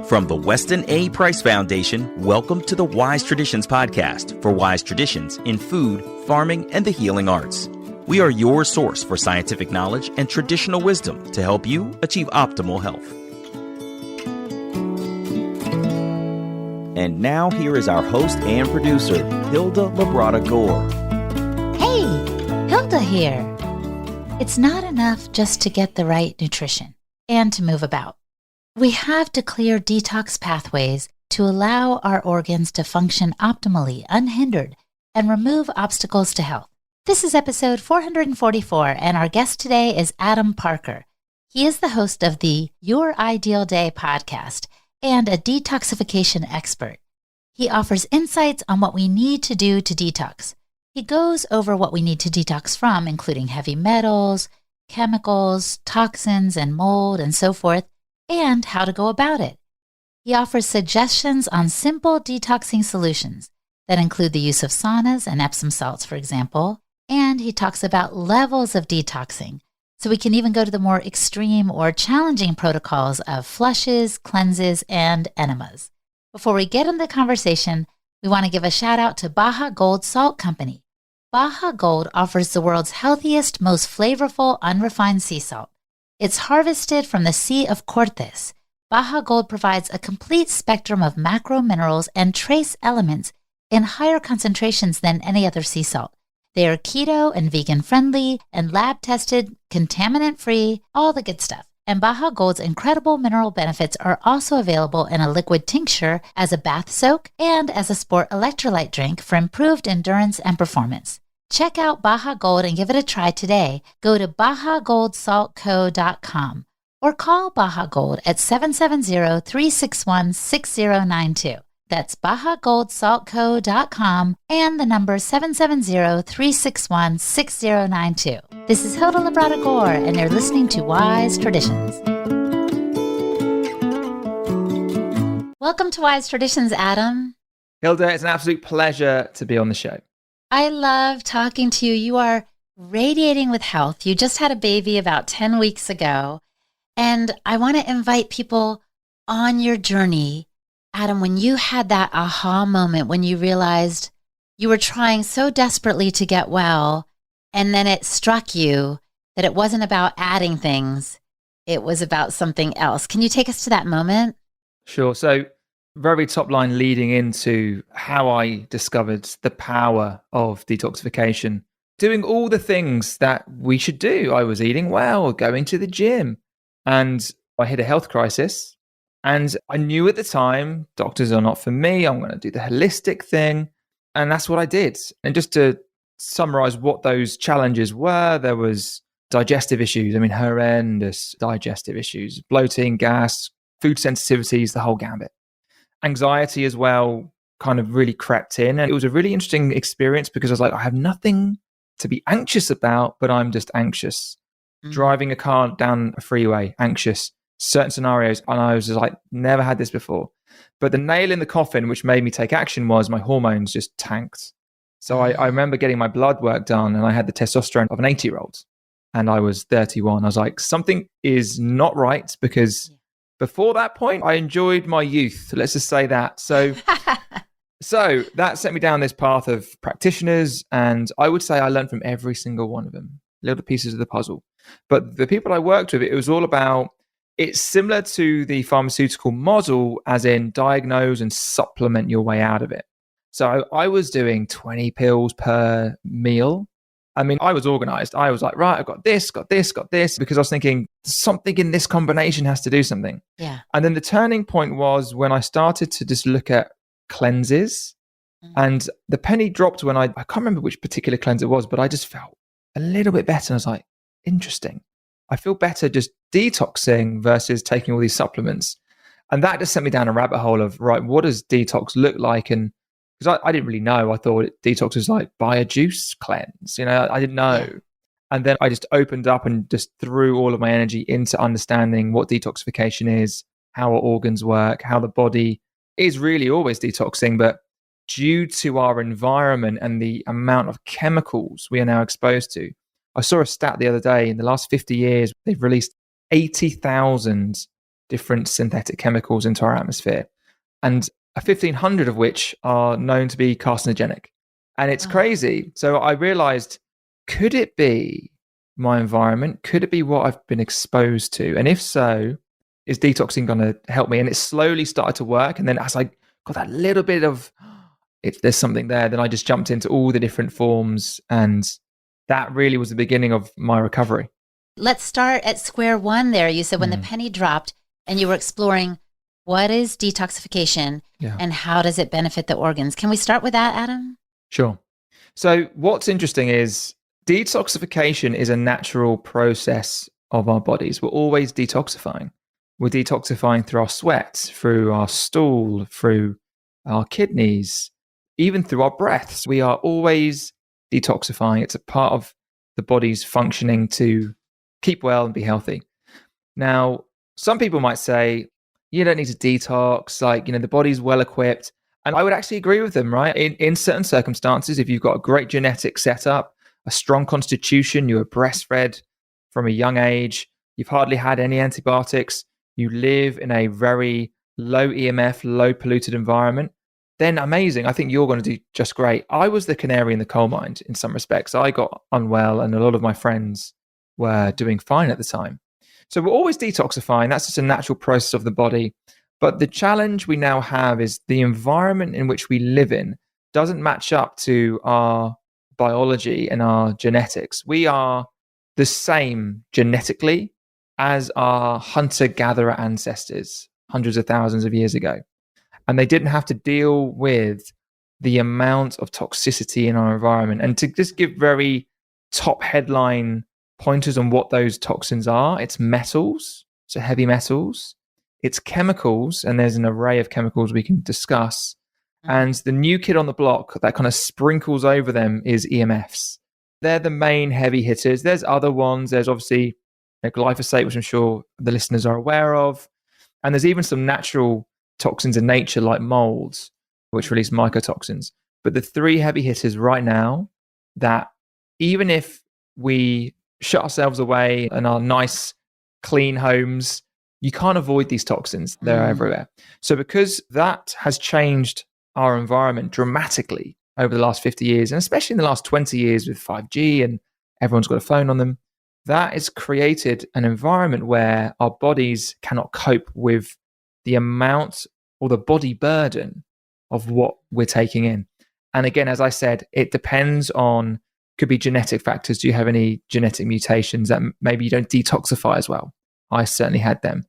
From the Weston A. Price Foundation, welcome to the Wise Traditions podcast for wise traditions in food, farming, and the healing arts. We are your source for scientific knowledge and traditional wisdom to help you achieve optimal health. And now here is our host and producer, Hilda Labrada Gore. Hey, Hilda here. It's not enough just to get the right nutrition and to move about. We have to clear detox pathways to allow our organs to function optimally, unhindered, and remove obstacles to health. This is episode 444, and our guest today is Adam Parker. He is the host of the Your Ideal Day podcast and a detoxification expert. He offers insights on what we need to do to detox. He goes over what we need to detox from, including heavy metals, chemicals, toxins, and mold, and so forth, and how to go about it. He offers suggestions on simple detoxing solutions that include the use of saunas and Epsom salts, for example, and he talks about levels of detoxing, so we can even go to the more extreme or challenging protocols of flushes, cleanses, and enemas. Before we get into the conversation, we want to give a shout out to Baja Gold Salt Company. Baja Gold offers the world's healthiest, most flavorful, unrefined sea salt. It's harvested from the Sea of Cortes. Baja Gold provides a complete spectrum of macro minerals and trace elements in higher concentrations than any other sea salt. They are keto and vegan friendly and lab tested, contaminant free, all the good stuff. And Baja Gold's incredible mineral benefits are also available in a liquid tincture as a bath soak and as a sport electrolyte drink for improved endurance and performance. Check out Baja Gold and give it a try today. Go to BajaGoldSaltCo.com or call Baja Gold at 770-361-6092. That's BajaGoldSaltCo.com and the number 770-361-6092. This is Hilda Labrada Gore, and you're listening to Wise Traditions. Welcome to Wise Traditions, Adam. Hilda, it's an absolute pleasure to be on the show. I love talking to you. You are radiating with health. You just had a baby about 10 weeks ago, and I want to invite people on your journey. Adam, when you had that aha moment, when you realized you were trying so desperately to get well, and then it struck you that it wasn't about adding things, it was about something else. Can you take us to that moment? Sure. So very top line leading into how I discovered the power of detoxification. Doing all the things that we should do. I was eating well, going to the gym, and I hit a health crisis. And I knew at the time, doctors are not for me. I'm going to do the holistic thing. And that's what I did. And just to summarize what those challenges were, there was digestive issues. I mean, horrendous digestive issues, bloating, gas, food sensitivities, the whole gambit. Anxiety as well kind of really crept in. And it was a really interesting experience because I was like, I have nothing to be anxious about, but I'm just anxious. Driving a car down a freeway, anxious. Certain scenarios, and I was just like, never had this before. But the nail in the coffin, which made me take action, was my hormones just tanked. So I remember getting my blood work done, and I had the testosterone of an 80-year-old, and I was 31. I was like, something is not right, because before that point, I enjoyed my youth. Let's just say that. So that sent me down this path of practitioners, and I would say I learned from every single one of them, little pieces of the puzzle. But the people I worked with, it was all about, it's similar to the pharmaceutical model, as in diagnose and supplement your way out of it. So I was doing 20 pills per meal. I mean, I was organized. I was like, right, I've got this, because I was thinking something in this combination has to do something. Yeah. And then the turning point was when I started to just look at cleanses, and the penny dropped when I can't remember which particular cleanse it was, but I just felt a little bit better. And I was like, interesting. I feel better just detoxing versus taking all these supplements. And that just sent me down a rabbit hole of, right, what does detox look like? And because I didn't really know, I thought detox was like buy a juice cleanse. I didn't know. Yeah. And then I just opened up and just threw all of my energy into understanding what detoxification is, how our organs work, how the body is really always detoxing. But due to our environment and the amount of chemicals we are now exposed to, I saw a stat the other day, in the last 50 years, they've released 80,000 different synthetic chemicals into our atmosphere, and 1,500 of which are known to be carcinogenic. And it's crazy. So I realized, could it be my environment? Could it be what I've been exposed to? And if so, is detoxing going to help me? And it slowly started to work. And then as I got that little bit of, if there's something there, then I just jumped into all the different forms. And that really was the beginning of my recovery. Let's start at square one there. You said when the penny dropped and you were exploring what is detoxification and how does it benefit the organs. Can we start with that, Adam? Sure. So what's interesting is detoxification is a natural process of our bodies. We're always detoxifying. We're detoxifying through our sweat, through our stool, through our kidneys, even through our breaths. We are always detoxifying. It's a part of the body's functioning to keep well and be healthy. Now, some people might say, you don't need to detox, like, the body's well equipped. And I would actually agree with them, right? In certain circumstances, if you've got a great genetic setup, a strong constitution, you were breastfed from a young age, you've hardly had any antibiotics, you live in a very low EMF, low polluted environment, then amazing. I think you're going to do just great. I was the canary in the coal mine in some respects. I got unwell and a lot of my friends were doing fine at the time. So we're always detoxifying. That's just a natural process of the body. But the challenge we now have is the environment in which we live in doesn't match up to our biology and our genetics. We are the same genetically as our hunter-gatherer ancestors hundreds of thousands of years ago. And they didn't have to deal with the amount of toxicity in our environment. And to just give very top headline pointers on what those toxins are, it's metals, so heavy metals, it's chemicals, and there's an array of chemicals we can discuss. And the new kid on the block that kind of sprinkles over them is EMFs. They're the main heavy hitters. There's other ones. There's obviously glyphosate, which I'm sure the listeners are aware of. And there's even some natural toxins in nature like molds, which release mycotoxins. But the three heavy hitters right now that even if we shut ourselves away in our nice, clean homes, you can't avoid these toxins. They're everywhere. So because that has changed our environment dramatically over the last 50 years, and especially in the last 20 years with 5G and everyone's got a phone on them, that has created an environment where our bodies cannot cope with the amount or the body burden of what we're taking in. And again, as I said, it depends on, could be genetic factors. Do you have any genetic mutations that maybe you don't detoxify as well? I certainly had them.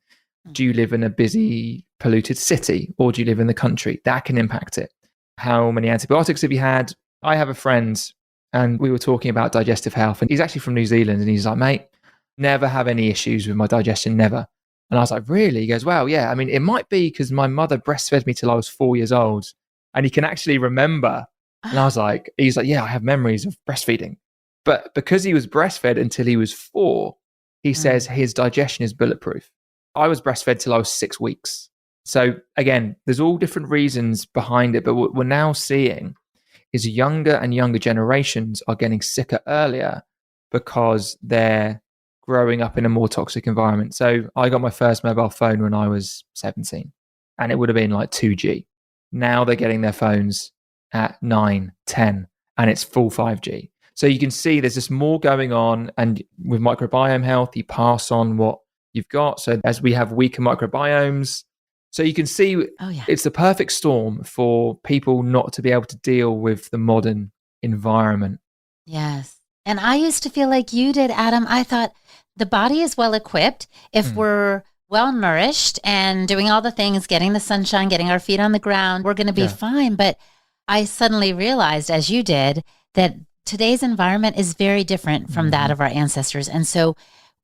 Do you live in a busy, polluted city, or do you live in the country? That can impact it. How many antibiotics have you had? I have a friend, and we were talking about digestive health, and he's actually from New Zealand, and he's like, mate, never have any issues with my digestion, never. And I was like, really? He goes, well, yeah, I mean, it might be because my mother breastfed me till I was 4 years old, and he can actually remember. And I was like, he's like, yeah, I have memories of breastfeeding. But because he was breastfed until he was 4, he says his digestion is bulletproof. I was breastfed till I was 6 weeks. So again, there's all different reasons behind it. But what we're now seeing is younger and younger generations are getting sicker earlier because they're growing up in a more toxic environment. So I got my first mobile phone when I was 17, and it would have been like 2G. Now they're getting their phones at 9, 10, and it's full 5G. So you can see there's just more going on. And with microbiome health, you pass on what you've got. So as we have weaker microbiomes, so you can see it's the perfect storm for people not to be able to deal with the modern environment. Yes. And I used to feel like you did, Adam. I thought the body is well equipped if we're well nourished and doing all the things, getting the sunshine, getting our feet on the ground, we're going to be fine. But I suddenly realized, as you did, that today's environment is very different from that of our ancestors. And so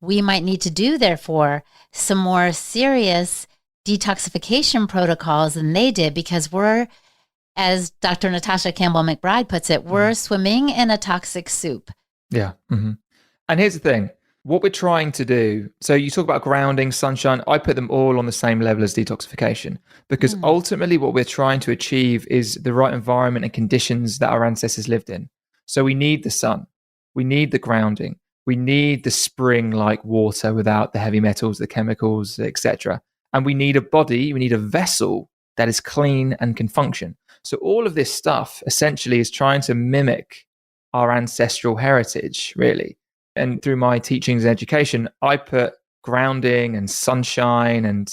we might need to do, therefore, some more serious detoxification protocols than they did, because we're, as Dr. Natasha Campbell McBride puts it, we're swimming in a toxic soup. Yeah. And here's the thing. What we're trying to do, so you talk about grounding, sunshine, I put them all on the same level as detoxification, because ultimately what we're trying to achieve is the right environment and conditions that our ancestors lived in. So we need the sun, we need the grounding, we need the spring-like water without the heavy metals, the chemicals, etc. And we need a body, we need a vessel that is clean and can function. So all of this stuff essentially is trying to mimic our ancestral heritage, really. And through my teachings and education, I put grounding and sunshine and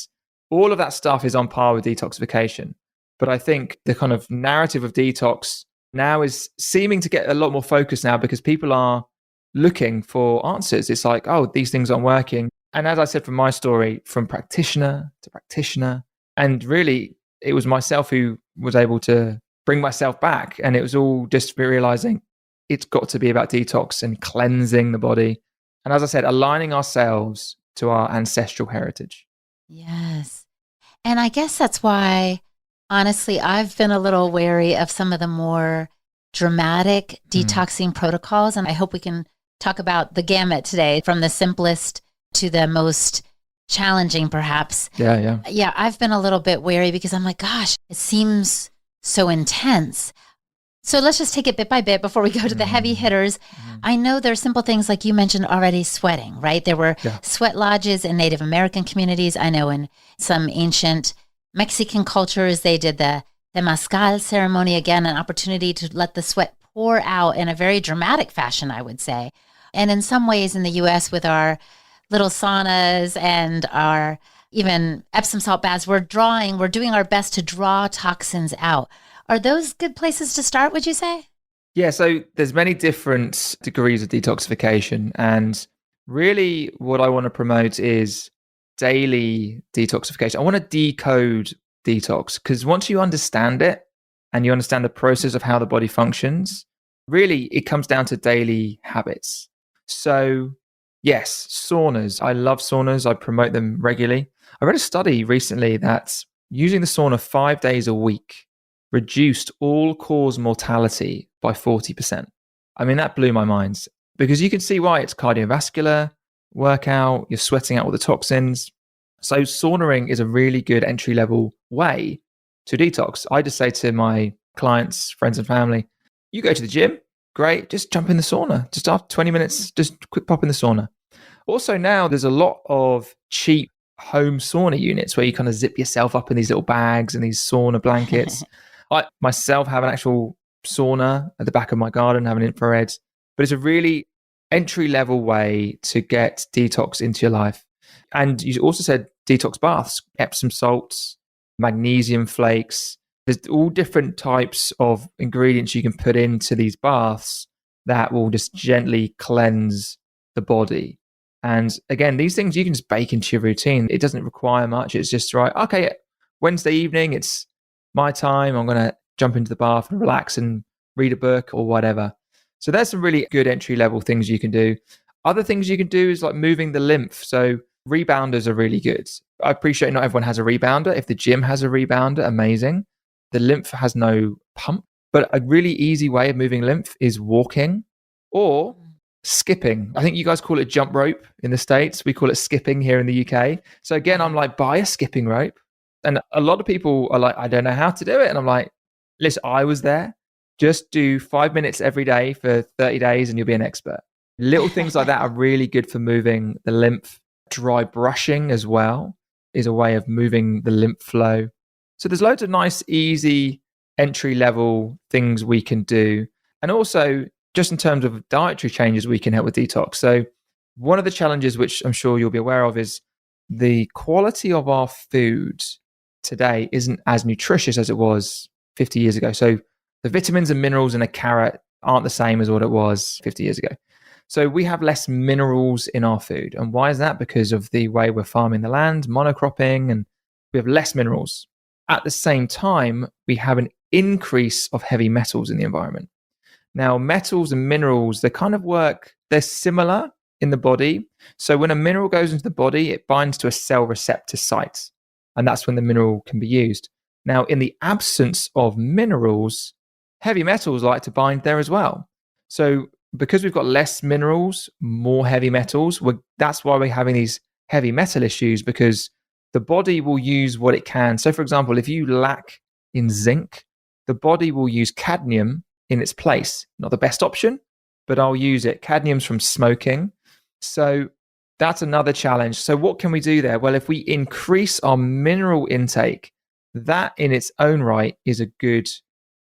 all of that stuff is on par with detoxification. But I think the kind of narrative of detox now is seeming to get a lot more focus now because people are looking for answers. It's like, oh, these things aren't working. And as I said from my story, from practitioner to practitioner, and really it was myself who was able to bring myself back. And it was all just realizing it's got to be about detox and cleansing the body. And as I said, aligning ourselves to our ancestral heritage. Yes. And I guess that's why, honestly, I've been a little wary of some of the more dramatic detoxing protocols. And I hope we can talk about the gamut today, from the simplest to the most challenging, perhaps. Yeah, I've been a little bit wary because I'm like, gosh, it seems so intense. So let's just take it bit by bit before we go to the heavy hitters. I know there's simple things like you mentioned already, sweating, right? There were sweat lodges in Native American communities. I know in some ancient Mexican cultures, they did the temazcal ceremony, again, an opportunity to let the sweat pour out in a very dramatic fashion, I would say. And in some ways in the US with our little saunas and our even Epsom salt baths, we're doing our best to draw toxins out. Are those good places to start, would you say? Yeah, so there's many different degrees of detoxification. And really what I want to promote is daily detoxification. I want to decode detox because once you understand it and you understand the process of how the body functions, really it comes down to daily habits. So yes, saunas. I love saunas. I promote them regularly. I read a study recently that using the sauna 5 days a week reduced all-cause mortality by 40%. I mean, that blew my mind because you can see why. It's cardiovascular workout, you're sweating out all the toxins. So saunaing is a really good entry-level way to detox. I just say to my clients, friends and family, you go to the gym, great, just jump in the sauna. Just after 20 minutes, just quick pop in the sauna. Also now there's a lot of cheap home sauna units where you kind of zip yourself up in these little bags and these sauna blankets. I myself have an actual sauna at the back of my garden, have an infrared, but it's a really entry-level way to get detox into your life. And you also said detox baths, Epsom salts, magnesium flakes. There's all different types of ingredients you can put into these baths that will just gently cleanse the body. And again, these things you can just bake into your routine. It doesn't require much. It's just right. Okay, Wednesday evening, it's my time. I'm going to jump into the bath and relax and read a book or whatever. So there's some really good entry level things you can do. Other things you can do is like moving the lymph. So rebounders are really good. I appreciate not everyone has a rebounder. If the gym has a rebounder, amazing. The lymph has no pump, but a really easy way of moving lymph is walking or skipping. I think you guys call it jump rope in the States. We call it skipping here in the UK. So again, I'm like, buy a skipping rope. And a lot of people are like, I don't know how to do it. And I'm like, listen, I was there. Just do 5 minutes every day for 30 days and you'll be an expert. Little things like that are really good for moving the lymph. Dry brushing as well is a way of moving the lymph flow. So there's loads of nice, easy entry level things we can do. And also just in terms of dietary changes, we can help with detox. So one of the challenges, which I'm sure you'll be aware of, is the quality of our food today isn't as nutritious as it was 50 years ago. So the vitamins and minerals in a carrot aren't the same as what it was 50 years ago. So we have less minerals in our food. And why is that? Because of the way we're farming the land, monocropping, and we have less minerals. At the same time, we have an increase of heavy metals in the environment. Now, metals and minerals, they kind of work, they're similar in the body. So when a mineral goes into the body, it binds to a cell receptor site. And that's when the mineral can be used. Now, in the absence of minerals, heavy metals like to bind there as well. So because we've got less minerals, more heavy metals, that's why we're having these heavy metal issues, because the body will use what it can. So for example, if you lack in zinc, the body will use cadmium in its place. Not the best option, but I'll use it. Cadmium's from smoking. So that's another challenge. So what can we do there? Well, if we increase our mineral intake, that in its own right is a good,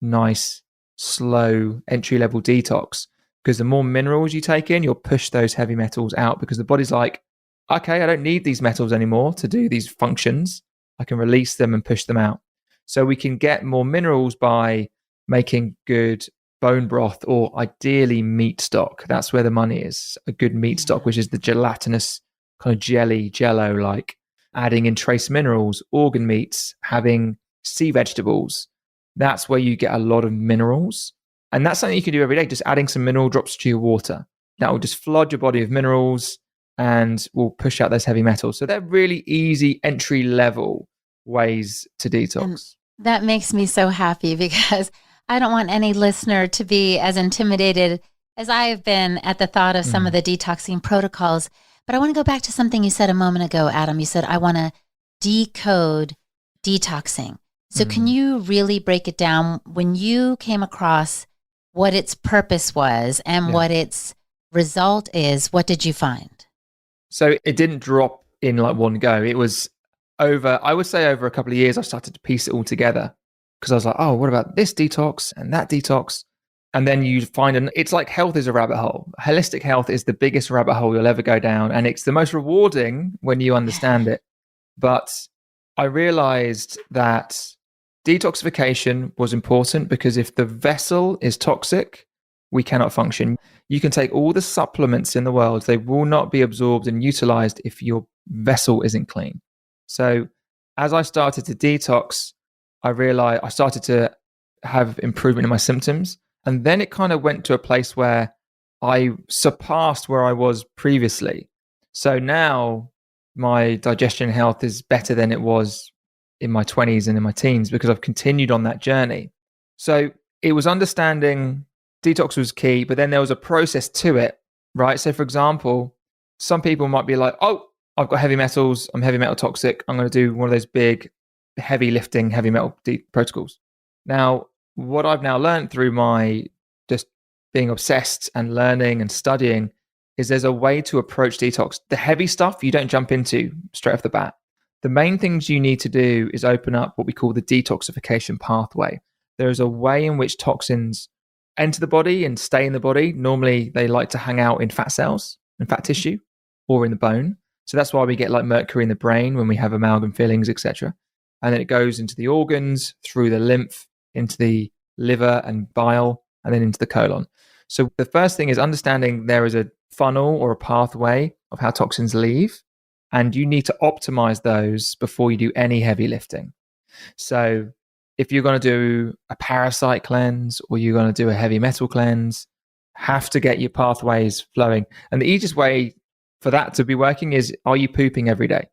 nice, slow entry-level detox. Because the more minerals you take in, you'll push those heavy metals out, because the body's like, okay, I don't need these metals anymore to do these functions. I can release them and push them out. So we can get more minerals by making good bone broth, or ideally meat stock. That's where the money is. A good meat stock, which is the gelatinous kind of jello, like adding in trace minerals, organ meats, having sea vegetables. That's where you get a lot of minerals. And that's something you can do every day, just adding some mineral drops to your water. That will just flood your body with minerals and will push out those heavy metals. So they're really easy entry level ways to detox. And that makes me so happy, because I don't want any listener to be as intimidated as I have been at the thought of some of the detoxing protocols. But I want to go back to something you said a moment ago, Adam. You said, I want to decode detoxing. So can you really break it down? When you came across what its purpose was and what its result is, what did you find? So it didn't drop in like one go. It was over a couple of years, I started to piece it all together, because I was like, oh, what about this detox and that detox? And then you find, it's like health is a rabbit hole. Holistic health is the biggest rabbit hole you'll ever go down. And it's the most rewarding when you understand it. But I realized that detoxification was important, because if the vessel is toxic, we cannot function. You can take all the supplements in the world, they will not be absorbed and utilized if your vessel isn't clean. So as I started to detox, I realized I started to have improvement in my symptoms. And then it kind of went to a place where I surpassed where I was previously. So now my digestion health is better than it was in my 20s and in my teens, because I've continued on that journey. So it was understanding detox was key, but then there was a process to it, right? So for example, some people might be like, oh, I've got heavy metals, I'm heavy metal toxic, I'm going to do one of those big heavy lifting, heavy metal protocols. Now, what I've now learned through my just being obsessed and learning and studying is there's a way to approach detox. The heavy stuff you don't jump into straight off the bat. The main things you need to do is open up what we call the detoxification pathway. There is a way in which toxins enter the body and stay in the body. Normally, they like to hang out in fat cells and fat tissue or in the bone. So that's why we get like mercury in the brain when we have amalgam fillings, etc. And then it goes into the organs, through the lymph, into the liver and bile, and then into the colon. So the first thing is understanding there is a funnel or a pathway of how toxins leave, and you need to optimize those before you do any heavy lifting. So if you're going to do a parasite cleanse or you're going to do a heavy metal cleanse, have to get your pathways flowing. And the easiest way for that to be working is, are you pooping every day?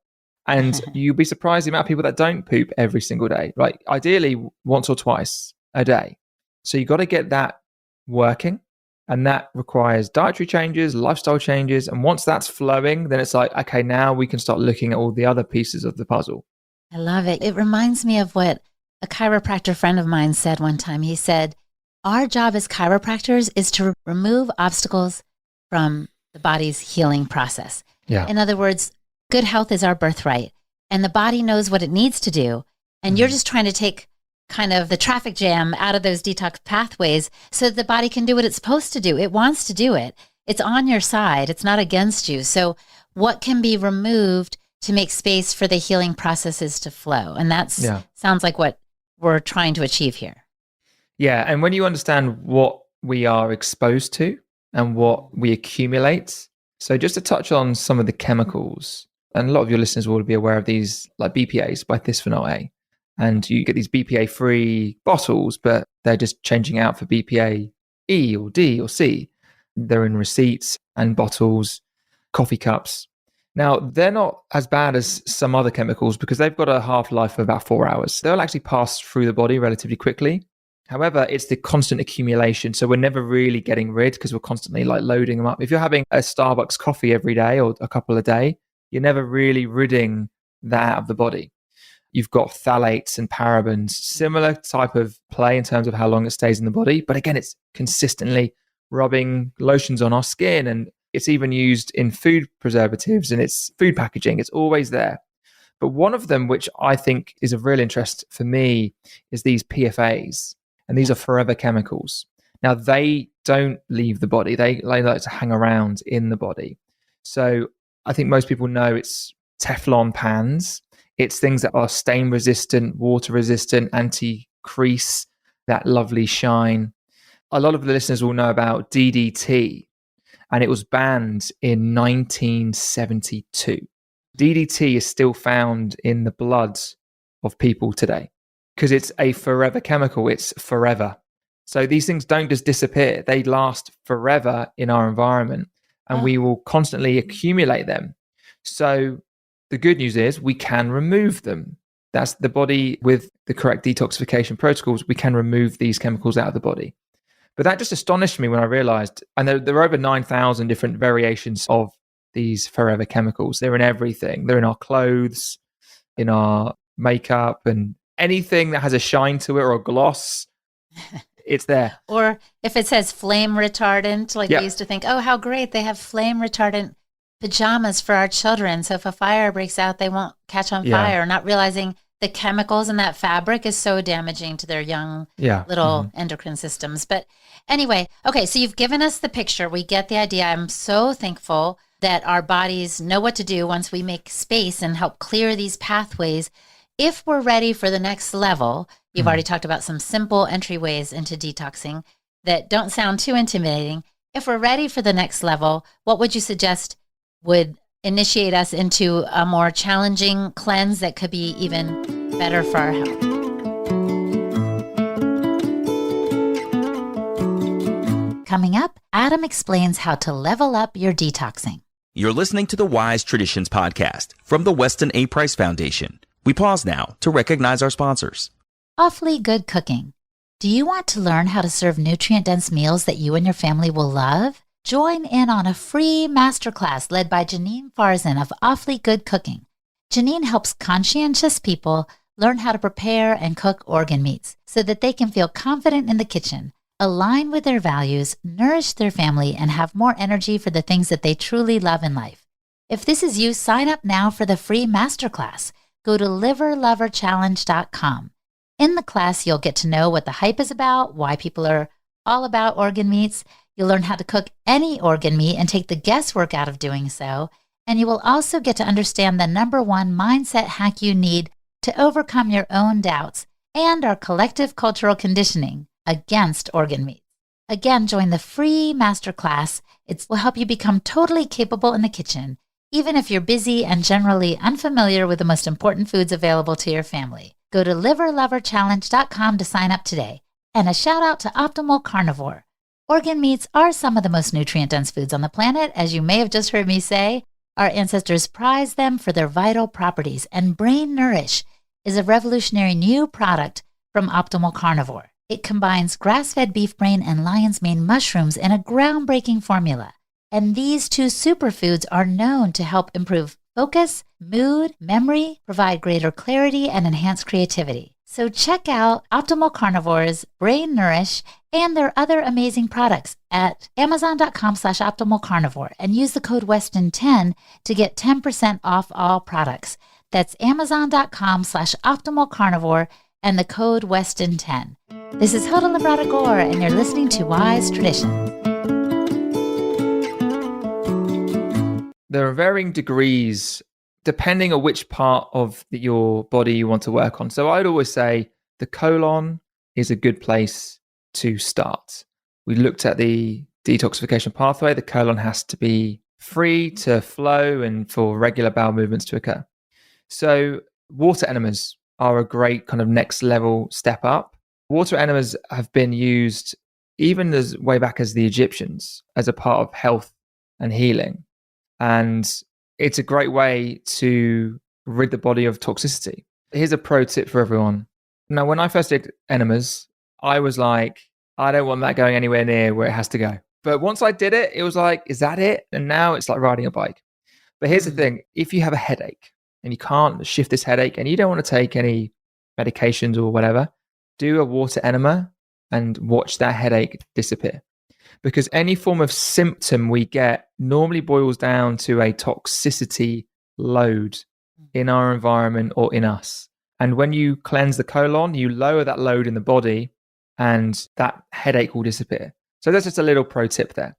And you'll be surprised the amount of people that don't poop every single day, right? Ideally, once or twice a day. So you got to get that working. And that requires dietary changes, lifestyle changes. And once that's flowing, then it's like, okay, now we can start looking at all the other pieces of the puzzle. I love it. It reminds me of what a chiropractor friend of mine said one time. He said, our job as chiropractors is to remove obstacles from the body's healing process. Yeah. In other words, good health is our birthright, and the body knows what it needs to do. And you're just trying to take kind of the traffic jam out of those detox pathways so that the body can do what it's supposed to do. It wants to do it. It's on your side. It's not against you. So what can be removed to make space for the healing processes to flow? And that's sounds like what we're trying to achieve here. Yeah. And when you understand what we are exposed to and what we accumulate, so just to touch on some of the chemicals, and a lot of your listeners will be aware of these, like BPAs, bisphenol A. And you get these BPA-free bottles, but they're just changing out for BPA E or D or C. They're in receipts and bottles, coffee cups. Now, they're not as bad as some other chemicals because they've got a half-life of about 4 hours. They'll actually pass through the body relatively quickly. However, it's the constant accumulation. So we're never really getting rid because we're constantly like loading them up. If you're having a Starbucks coffee every day or a couple a day, you're never really ridding that out of the body. You've got phthalates and parabens, similar type of play in terms of how long it stays in the body. But again, it's consistently rubbing lotions on our skin and It's even used in food preservatives and it's food packaging. It's always there. But one of them, which I think is of real interest for me, is these PFAs. And these are forever chemicals. Now, they don't leave the body. They like to hang around in the body. So I think most people know it's Teflon pans. It's things that are stain resistant, water resistant, anti-crease, that lovely shine. A lot of the listeners will know about DDT, and it was banned in 1972. DDT is still found in the blood of people today because it's a forever chemical. It's forever. So these things don't just disappear. They last forever in our environment, and we will constantly accumulate them. So the good news is we can remove them. That's the body with the correct detoxification protocols. We can remove these chemicals out of the body. But that just astonished me when I realized, and there are over 9,000 different variations of these forever chemicals. They're in everything. They're in our clothes, in our makeup, and anything that has a shine to it or a gloss, it's there. Or if it says flame retardant, like we used to think, oh, how great, they have flame retardant pajamas for our children. So if a fire breaks out, they won't catch on fire, not realizing the chemicals in that fabric is so damaging to their young little endocrine systems. But anyway, okay, so you've given us the picture. We get the idea. I'm so thankful that our bodies know what to do once we make space and help clear these pathways. If we're ready for the next level, you've already talked about some simple entryways into detoxing that don't sound too intimidating. If we're ready for the next level, what would you suggest would initiate us into a more challenging cleanse that could be even better for our health? Coming up, Adam explains how to level up your detoxing. You're listening to the Wise Traditions podcast from the Weston A. Price Foundation. We pause now to recognize our sponsors. Awfully Good Cooking. Do you want to learn how to serve nutrient-dense meals that you and your family will love? Join in on a free masterclass led by Janine Farzan of Awfully Good Cooking. Janine helps conscientious people learn how to prepare and cook organ meats so that they can feel confident in the kitchen, align with their values, nourish their family, and have more energy for the things that they truly love in life. If this is you, sign up now for the free masterclass. Go to liverloverchallenge.com. In the class, you'll get to know what the hype is about, why people are all about organ meats. You'll learn how to cook any organ meat and take the guesswork out of doing so. And you will also get to understand the number one mindset hack you need to overcome your own doubts and our collective cultural conditioning against organ meat. Again, join the free masterclass. It will help you become totally capable in the kitchen, even if you're busy and generally unfamiliar with the most important foods available to your family. Go to liverloverchallenge.com to sign up today. And a shout out to Optimal Carnivore. Organ meats are some of the most nutrient-dense foods on the planet, as you may have just heard me say. Our ancestors prized them for their vital properties, and Brain Nourish is a revolutionary new product from Optimal Carnivore. It combines grass-fed beef brain and lion's mane mushrooms in a groundbreaking formula. And these two superfoods are known to help improve focus, mood, memory, provide greater clarity, and enhance creativity. So check out Optimal Carnivore's Brain Nourish and their other amazing products at amazon.com/optimalcarnivore and use the code Weston10 to get 10% off all products. That's amazon.com/optimalcarnivore and the code Weston10. This is Hilda Labrada Gore, and you're listening to Wise Traditions. There are varying degrees depending on which part of your body you want to work on. So I'd always say the colon is a good place to start. We looked at the detoxification pathway. The colon has to be free to flow and for regular bowel movements to occur. So water enemas are a great kind of next level step up. Water enemas have been used even as way back as the Egyptians as a part of health and healing. And it's a great way to rid the body of toxicity. Here's a pro tip for everyone. Now, when I first did enemas, I was like, I don't want that going anywhere near where it has to go. But once I did it, it was like, is that it? And now it's like riding a bike. But here's the thing. If you have a headache and you can't shift this headache and you don't want to take any medications or whatever, do a water enema and watch that headache disappear. because any form of symptom we get normally boils down to a toxicity load in our environment or in us. And when you cleanse the colon, you lower that load in the body and that headache will disappear. So that's just a little pro tip there.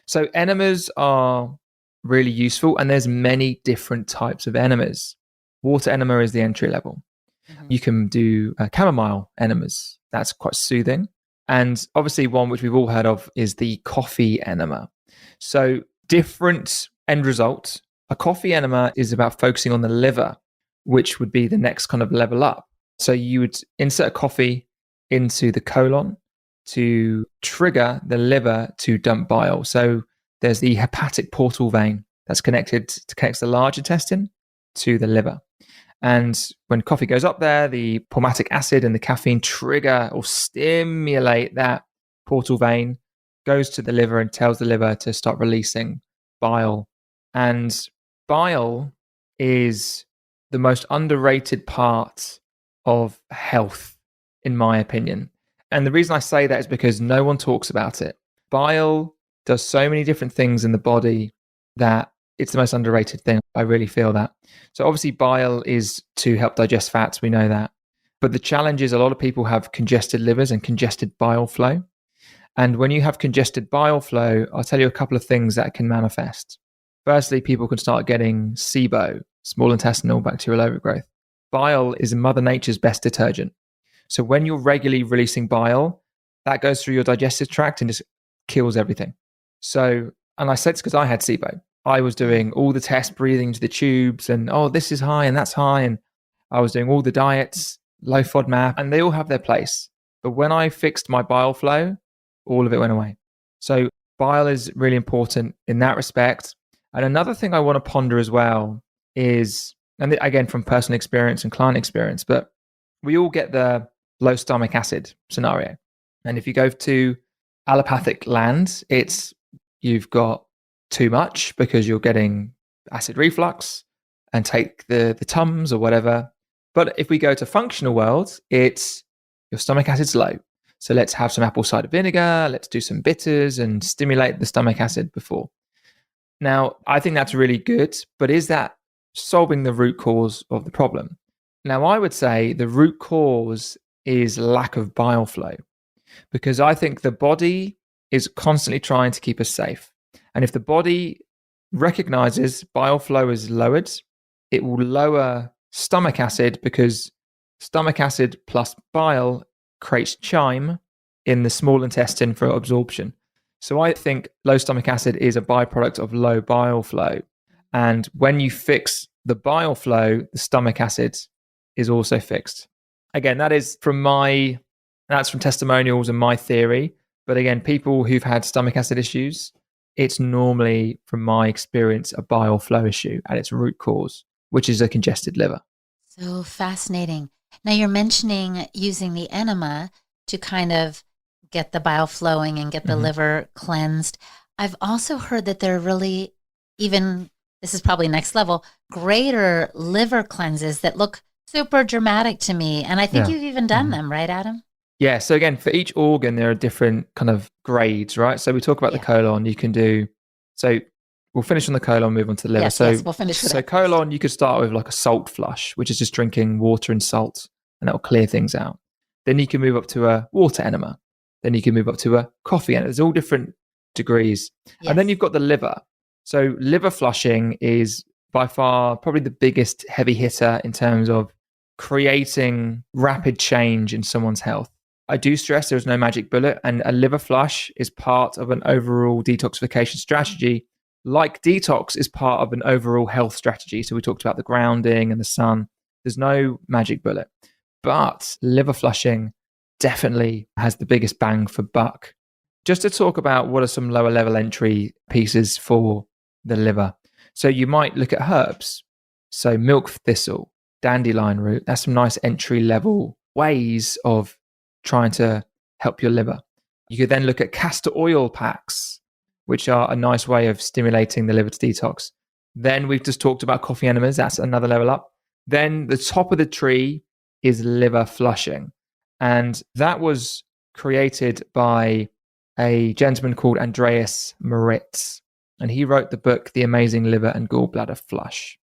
So enemas are really useful, and there's many different types of enemas. Water enema is the entry level. You can do chamomile enemas. That's quite soothing. And obviously one which we've all heard of is the coffee enema. So different end result. A coffee enema is about focusing on the liver, which would be the next kind of level up. So you would insert a coffee into the colon to trigger the liver to dump bile. So there's the hepatic portal vein that's connects the large intestine to the liver. And when coffee goes up there, the palmatic acid and the caffeine trigger or stimulate that portal vein, goes to the liver and tells the liver to start releasing bile. And bile is the most underrated part of health, in my opinion. And the reason I say that is because no one talks about it. Bile does so many different things in the body that it's the most underrated thing. I really feel that. So obviously bile is to help digest fats. We know that. But the challenge is a lot of people have congested livers and congested bile flow. And when you have congested bile flow, I'll tell you a couple of things that can manifest. Firstly, people can start getting SIBO, small intestinal bacterial overgrowth. Bile is Mother Nature's best detergent. So when you're regularly releasing bile, that goes through your digestive tract and just kills everything. So, and I said this because I had SIBO. I was doing all the tests, breathing into the tubes, and this is high and that's high. And I was doing all the diets, low FODMAP, and they all have their place. But when I fixed my bile flow, all of it went away. So bile is really important in that respect. And another thing I want to ponder as well is, and again, from personal experience and client experience, but we all get the low stomach acid scenario. And if you go to allopathic land, you've got too much because you're getting acid reflux and take the Tums or whatever. But if we go to functional world, it's your stomach acid's low. So let's have some apple cider vinegar, let's do some bitters and stimulate the stomach acid before. Now, I think that's really good, but is that solving the root cause of the problem? Now, I would say the root cause is lack of bile flow, because I think the body is constantly trying to keep us safe. And if the body recognizes bile flow is lowered, it will lower stomach acid, because stomach acid plus bile creates chyme in the small intestine for absorption. So I think low stomach acid is a byproduct of low bile flow. And when you fix the bile flow, the stomach acid is also fixed. Again, that's from testimonials and my theory. But again, people who've had stomach acid issues, it's normally, from my experience, a bile flow issue at its root cause, which is a congested liver. So fascinating. Now you're mentioning using the enema to kind of get the bile flowing and get the liver cleansed. I've also heard that there are really, even, this is probably next level, greater liver cleanses that look super dramatic to me. And I think you've even done them, right, Adam? Yeah. So again, for each organ, there are different kind of grades, right? So we talk about the colon, you can do, so we'll finish on the colon, move on to the liver. Yes, we'll finish with that. So colon, you could start with like a salt flush, which is just drinking water and salt, and that'll clear things out. Then you can move up to a water enema. Then you can move up to a coffee enema. There's all different degrees. Yes. And then you've got the liver. So liver flushing is by far probably the biggest heavy hitter in terms of creating rapid change in someone's health. I do stress there's no magic bullet, and a liver flush is part of an overall detoxification strategy, like detox is part of an overall health strategy. So we talked about the grounding and the sun. There's no magic bullet, but liver flushing definitely has the biggest bang for buck. Just to talk about what are some lower level entry pieces for the liver. So you might look at herbs. So milk thistle, dandelion root, that's some nice entry level ways of trying to help your liver. You could then look at castor oil packs, which are a nice way of stimulating the liver to detox. Then we've just talked about coffee enemas. That's another level up. Then the top of the tree is liver flushing. And that was created by a gentleman called Andreas Moritz, and he wrote the book, The Amazing Liver and Gallbladder Flush.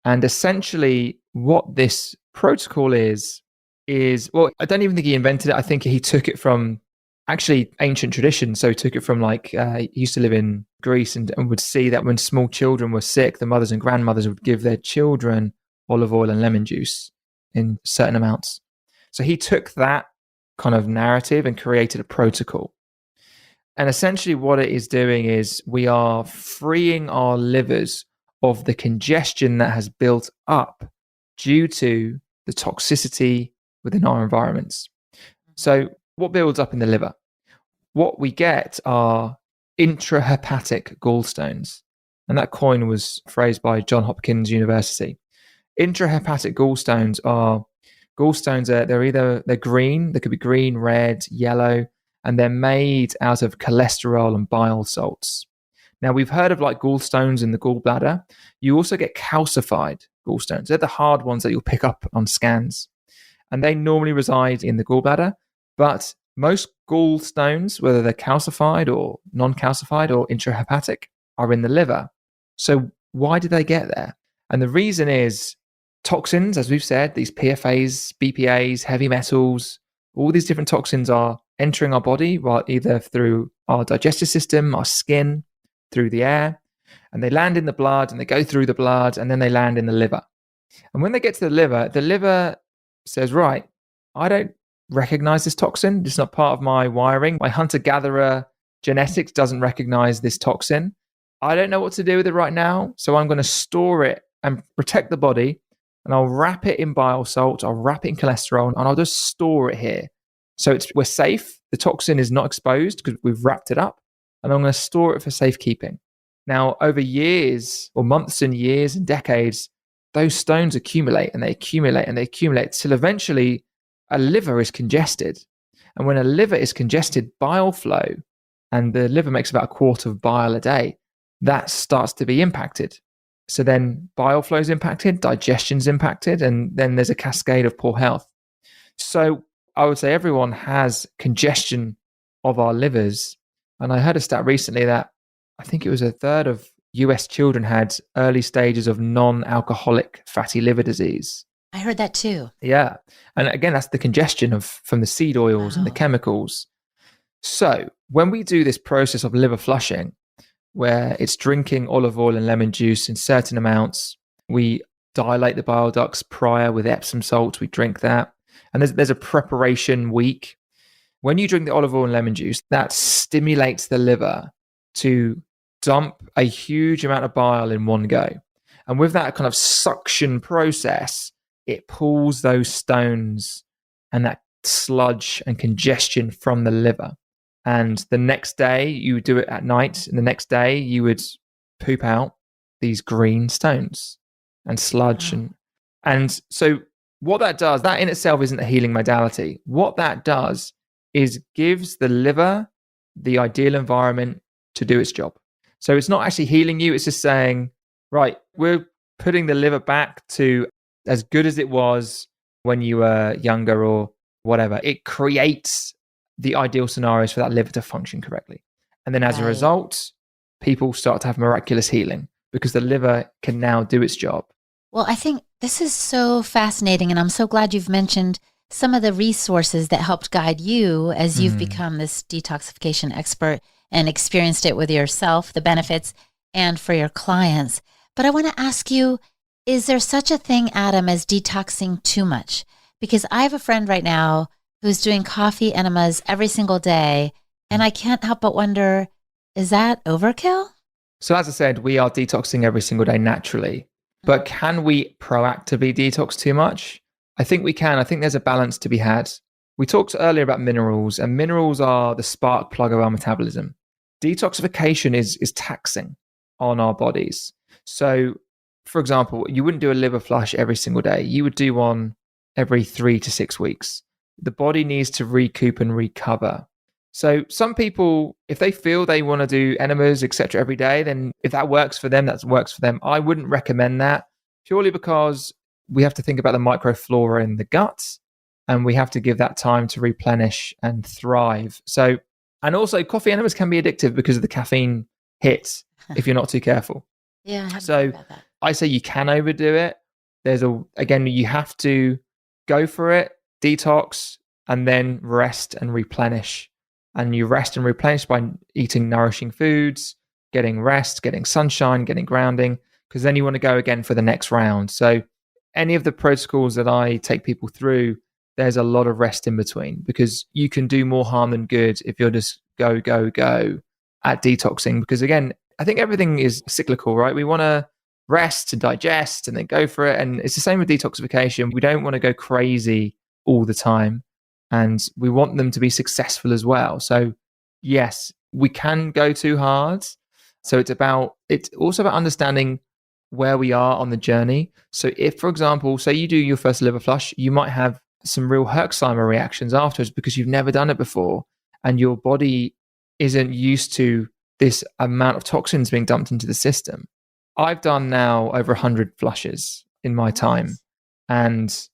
And essentially what this protocol is, well, I don't even think he invented it. I think he took it from actually ancient tradition. So he took it from he used to live in Greece and would see that when small children were sick, the mothers and grandmothers would give their children olive oil and lemon juice in certain amounts. So he took that kind of narrative and created a protocol. And essentially what it is doing is we are freeing our livers of the congestion that has built up due to the toxicity within our environments. So what builds up in the liver? What we get are intrahepatic gallstones. And that coin was phrased by Johns Hopkins University. Intrahepatic gallstones are they're green, they could be green, red, yellow, and they're made out of cholesterol and bile salts. Now, we've heard of gallstones in the gallbladder. You also get calcified gallstones. They're the hard ones that you'll pick up on scans. And they normally reside in the gallbladder. But most gallstones, whether they're calcified or non-calcified or intrahepatic, are in the liver. So why do they get there? And the reason is toxins, as we've said, these PFAs, BPAs, heavy metals, all these different toxins are entering our body, either through our digestive system, our skin, through the air, and they land in the blood and they go through the blood and then they land in the liver. And when they get to the liver says, right, I don't recognize this toxin. It's not part of my wiring. My hunter-gatherer genetics doesn't recognize this toxin. I don't know what to do with it right now. So I'm going to store it and protect the body, and I'll wrap it in bile salt. I'll wrap it in cholesterol, and I'll just store it here. So we're safe. The toxin is not exposed because we've wrapped it up, and I'm going to store it for safekeeping. Now, over years or months and years and decades, those stones accumulate and they accumulate and they accumulate till eventually a liver is congested. And when a liver is congested, bile flow, and the liver makes about a quart of bile a day, that starts to be impacted. So then bile flow is impacted, digestion's impacted, and then there's a cascade of poor health. So I would say everyone has congestion of our livers. And I heard a stat recently that I think it was a third of US children had early stages of non-alcoholic fatty liver disease. I heard that too. Yeah. And again, that's the congestion from the seed oils and the chemicals. So when we do this process of liver flushing, where it's drinking olive oil and lemon juice in certain amounts, we dilate the bile ducts prior with Epsom salt, we drink that. And there's a preparation week. When you drink the olive oil and lemon juice, that stimulates the liver to dump a huge amount of bile in one go. And with that kind of suction process, it pulls those stones and that sludge and congestion from the liver. And the next day, you would do it at night. And the next day, you would poop out these green stones and sludge. And so what that does, that in itself isn't a healing modality. What that does is gives the liver the ideal environment to do its job. So it's not actually healing you. It's just saying, right, we're putting the liver back to as good as it was when you were younger or whatever. It creates the ideal scenarios for that liver to function correctly. And then as a result, people start to have miraculous healing because the liver can now do its job. Well, I think this is so fascinating, and I'm so glad you've mentioned some of the resources that helped guide you as you've become this detoxification expert and experienced it with yourself, the benefits, and for your clients. But I want to ask you, is there such a thing, Adam, as detoxing too much? Because I have a friend right now who's doing coffee enemas every single day, and I can't help but wonder, is that overkill? So as I said, we are detoxing every single day naturally. But can we proactively detox too much? I think we can. I think there's a balance to be had. We talked earlier about minerals, and minerals are the spark plug of our metabolism. Detoxification is taxing on our bodies. So, for example, you wouldn't do a liver flush every single day. You would do one every 3 to 6 weeks. The body needs to recoup and recover. So some people, if they feel they want to do enemas, etc., every day, then if that works for them, that works for them. I wouldn't recommend that purely because we have to think about the microflora in the gut, and we have to give that time to replenish and thrive. So And also coffee enemas can be addictive because of the caffeine hit if you're not too careful. Yeah. I So about that. I say you can overdo it. Again, you have to go for it, detox, and then rest and replenish. And you rest and replenish by eating nourishing foods, getting rest, getting sunshine, getting grounding, because then you want to go again for the next round. So any of the protocols that I take people through, there's a lot of rest in between, because you can do more harm than good if you're just go at detoxing. Because again, I think everything is cyclical, right? We want to rest to digest and then go for it. And it's the same with detoxification. We don't want to go crazy all the time. And we want them to be successful as well. So yes, we can go too hard. So it's also about understanding where we are on the journey. So if, for example, say you do your first liver flush, you might have some real Herxheimer reactions afterwards because you've never done it before. And your body isn't used to this amount of toxins being dumped into the system. I've done now over 100 flushes in my time. And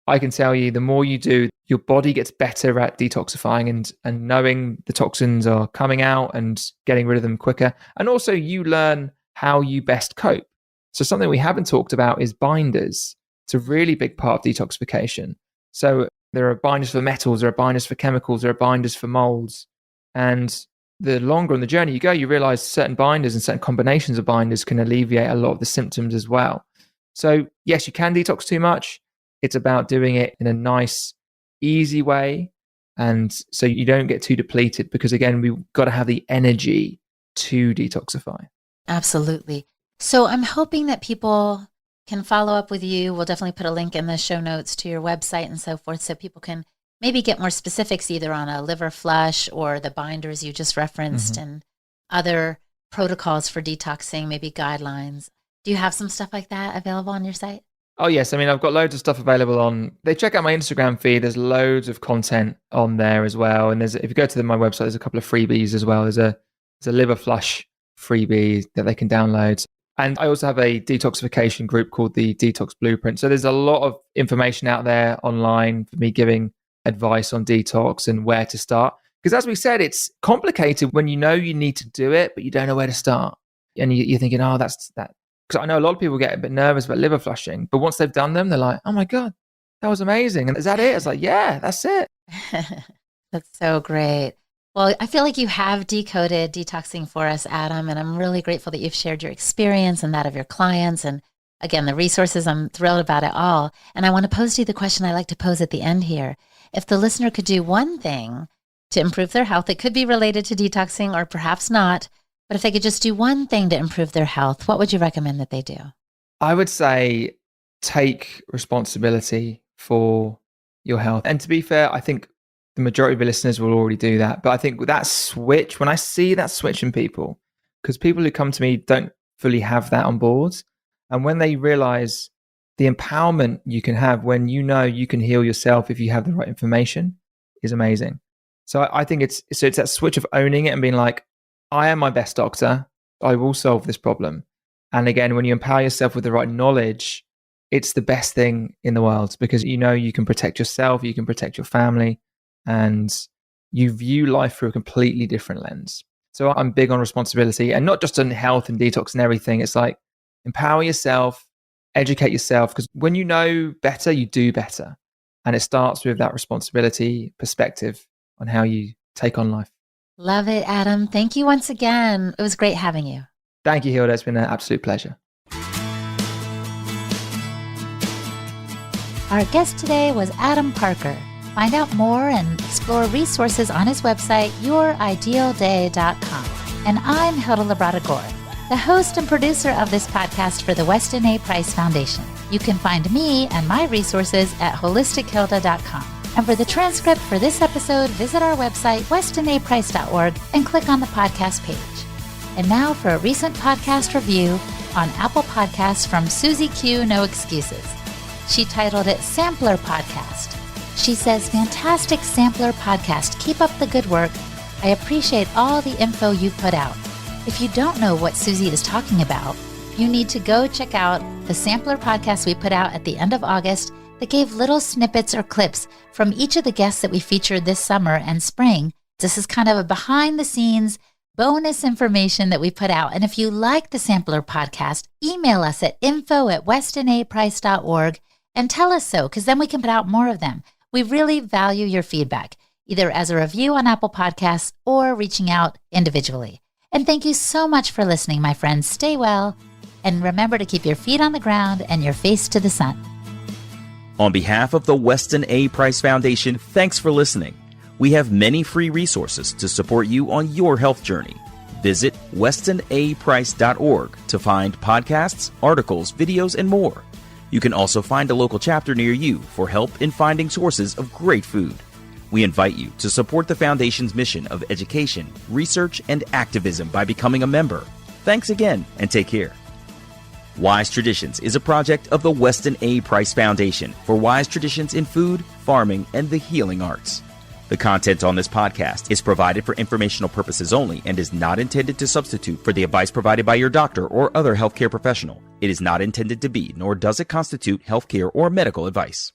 I can tell you, the more you do, your body gets better at detoxifying and knowing the toxins are coming out and getting rid of them quicker. And also you learn how you best cope. So something we haven't talked about is binders. It's a really big part of detoxification. So there are binders for metals, there are binders for chemicals, there are binders for molds. And the longer on the journey you go, you realize certain binders and certain combinations of binders can alleviate a lot of the symptoms as well. So yes, you can detox too much. It's about doing it in a nice, easy way. And so you don't get too depleted, because again, we've got to have the energy to detoxify. Absolutely. So I'm hoping that people can follow up with you. We'll definitely put a link in the show notes to your website and so forth, so people can maybe get more specifics either on a liver flush or the binders you just referenced and other protocols for detoxing, maybe guidelines. Do you have some stuff like that available on your site? Oh, yes. I mean, I've got loads of stuff available on. They check out my Instagram feed. There's loads of content on there as well. And if you go to my website, there's a couple of freebies as well. There's a liver flush freebie that they can download. And I also have a detoxification group called the Detox Blueprint. So there's a lot of information out there online for me giving advice on detox and where to start. Because as we said, it's complicated when you know you need to do it, but you don't know where to start. And you're thinking, oh, that's that. Because I know a lot of people get a bit nervous about liver flushing, but once they've done them, they're like, oh my God, that was amazing. And is that it? It's like, yeah, that's it. That's so great. Well, I feel like you have decoded detoxing for us, Adam, and I'm really grateful that you've shared your experience and that of your clients. And again, the resources, I'm thrilled about it all. And I want to pose to you the question I like to pose at the end here. If the listener could do one thing to improve their health, it could be related to detoxing or perhaps not, but if they could just do one thing to improve their health, what would you recommend that they do? I would say take responsibility for your health. And to be fair, I think the majority of your listeners will already do that. But I think that switch, when I see that switch in people, because people who come to me don't fully have that on board. And when they realize the empowerment you can have when you know you can heal yourself if you have the right information is amazing. So I think it's that switch of owning it and being like, I am my best doctor. I will solve this problem. And again, when you empower yourself with the right knowledge, it's the best thing in the world, because you know you can protect yourself, you can protect your family, and you view life through a completely different lens. So I'm big on responsibility, and not just on health and detox and everything. It's like empower yourself, educate yourself, because when you know better, you do better. And it starts with that responsibility perspective on how you take on life. Love it, Adam. Thank you once again. It was great having you. Thank you, Hilda. It's been an absolute pleasure. Our guest today was Adam Parker. Find out more and explore resources on his website, youridealday.com. And I'm Hilda Labrada-Gore, the host and producer of this podcast for the Weston A. Price Foundation. You can find me and my resources at holistichilda.com. And for the transcript for this episode, visit our website, westonaprice.org, and click on the podcast page. And now for a recent podcast review on Apple Podcasts from Susie Q. No Excuses. She titled it Sampler Podcast. She says, fantastic Sampler Podcast. Keep up the good work. I appreciate all the info you put out. If you don't know what Susie is talking about, you need to go check out the Sampler Podcast we put out at the end of August that gave little snippets or clips from each of the guests that we featured this summer and spring This is kind of a behind the scenes bonus information that we put out. And if you like the Sampler podcast, email us at info@westinaprice.org and tell us so, because then we can put out more of them. We really value your feedback, either as a review on Apple Podcasts or reaching out individually. And thank you so much for listening, my friends. Stay well, and remember to keep your feet on the ground and your face to the sun. On behalf of the Weston A. Price Foundation, thanks for listening. We have many free resources to support you on your health journey. Visit westonaprice.org to find podcasts, articles, videos, and more. You can also find a local chapter near you for help in finding sources of great food. We invite you to support the Foundation's mission of education, research, and activism by becoming a member. Thanks again, and take care. Wise Traditions is a project of the Weston A. Price Foundation for wise traditions in food, farming, and the healing arts. The content on this podcast is provided for informational purposes only and is not intended to substitute for the advice provided by your doctor or other healthcare professional. It is not intended to be, nor does it constitute healthcare or medical advice.